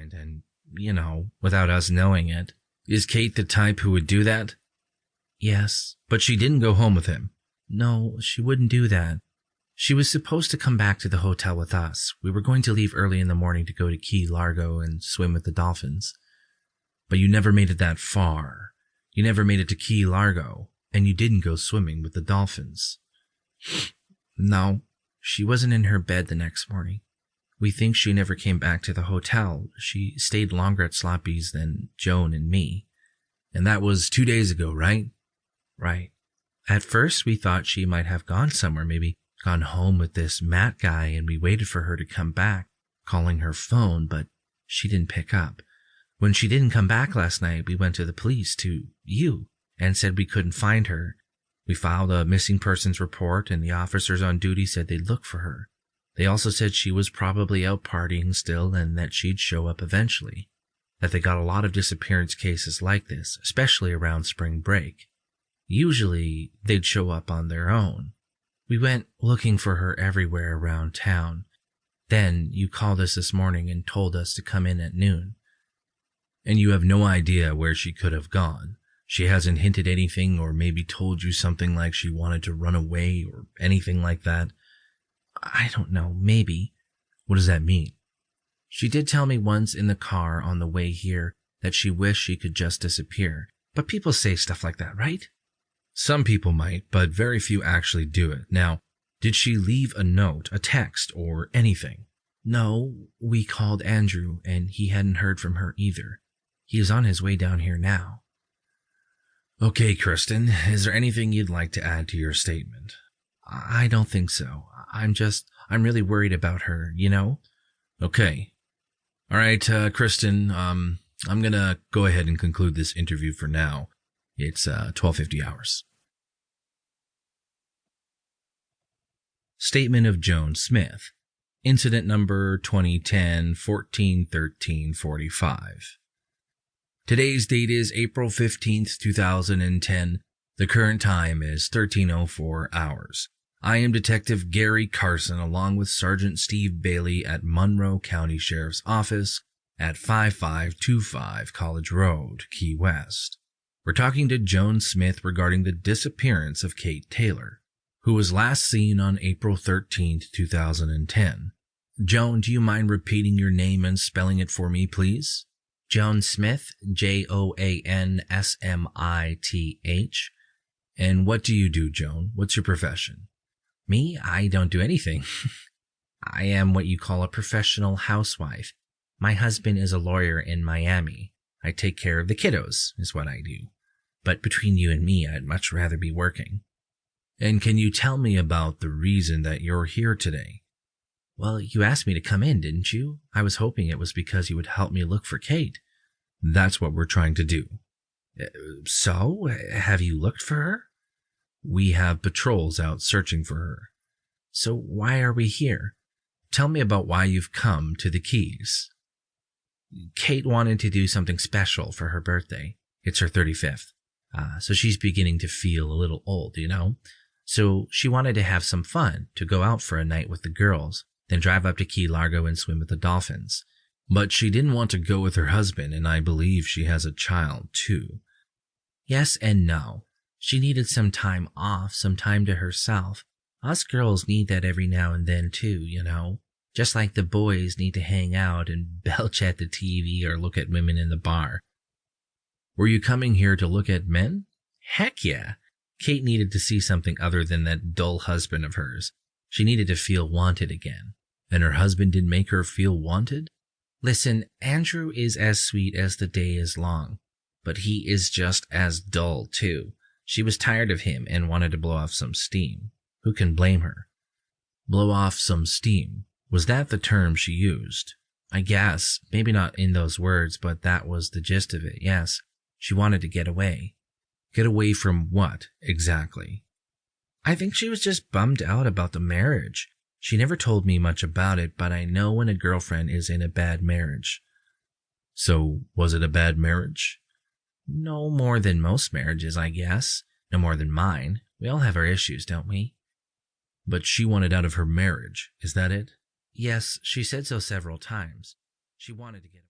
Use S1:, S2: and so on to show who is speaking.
S1: point and, without us knowing it. Is Kate the type who would do that? Yes, but she didn't go home with him. No, she wouldn't do that. She was supposed to come back to the hotel with us. We were going to leave early in the morning to go to Key Largo and swim with the dolphins. But you never made it that far. You never made it to Key Largo, and you didn't go swimming with the dolphins. No, she wasn't in her bed the next morning. We think she never came back to the hotel. She stayed longer at Sloppy's than Joan and me. And that was 2 days ago, right? Right. At first, we thought she might have gone somewhere, maybe gone home with this Matt guy, and we waited for her to come back, calling her phone, but she didn't pick up. When she didn't come back last night, we went to the police, to you, and said we couldn't find her. We filed a missing persons report, and the officers on duty said they'd look for her. They also said she was probably out partying still and that she'd show up eventually. That they got a lot of disappearance cases like this, especially around spring break. Usually, they'd show up on their own. We went looking for her everywhere around town. Then you called us this morning and told us to come in at noon. And you have no idea where she could have gone. She hasn't hinted anything or maybe told you something like she wanted to run away or anything like that. I don't know, maybe. What does that mean? She did tell me once in the car on the way here that she wished she could just disappear. But people say stuff like that, right? Some people might, but very few actually do it. Now, did she leave a note, a text, or anything? No, we called Andrew, and he hadn't heard from her either. He is on his way down here now. Okay, Kristen, is there anything you'd like to add to your statement? I don't think so. I'm really worried about her, Okay. All right, Kristen, I'm gonna go ahead and conclude this interview for now. It's 12:50 hours. Statement of Joan Smith. Incident number 2010-14-13-45. Today's date is April 15th, 2010. The current time is 13:04 hours. I am Detective Gary Carson along with Sergeant Steve Bailey at Monroe County Sheriff's Office at 5525 College Road, Key West. We're talking to Joan Smith regarding the disappearance of Kate Taylor, who was last seen on April 13th, 2010. Joan, do you mind repeating your name and spelling it for me, please? Joan Smith, Joansmith. And what do you do, Joan? What's your profession? Me? I don't do anything. I am what you call a professional housewife. My husband is a lawyer in Miami. I take care of the kiddos, is what I do. But between you and me, I'd much rather be working. And can you tell me about the reason that you're here today? Well, you asked me to come in, didn't you? I was hoping it was because you would help me look for Kate. That's what we're trying to do. So, have you looked for her? We have patrols out searching for her. So why are we here? Tell me about why you've come to the Keys. Kate wanted to do something special for her birthday. It's her 35th. So she's beginning to feel a little old, So she wanted to have some fun, to go out for a night with the girls, then drive up to Key Largo and swim with the dolphins. But she didn't want to go with her husband, and I believe she has a child, too. Yes and no. She needed some time off, some time to herself. Us girls need that every now and then, too, Just like the boys need to hang out and belch at the TV or look at women in the bar. Were you coming here to look at men? Heck yeah. Kate needed to see something other than that dull husband of hers. She needed to feel wanted again. And her husband did make her feel wanted? Listen, Andrew is as sweet as the day is long. But he is just as dull, too. She was tired of him and wanted to blow off some steam. Who can blame her? Blow off some steam. Was that the term she used? I guess. Maybe not in those words, but that was the gist of it, yes. She wanted to get away. Get away from what, exactly? I think she was just bummed out about the marriage. She never told me much about it, but I know when a girlfriend is in a bad marriage. So, was it a bad marriage? No more than most marriages, I guess. No more than mine. We all have our issues, don't we? But she wanted out of her marriage, is that it? Yes, she said so several times. She wanted to get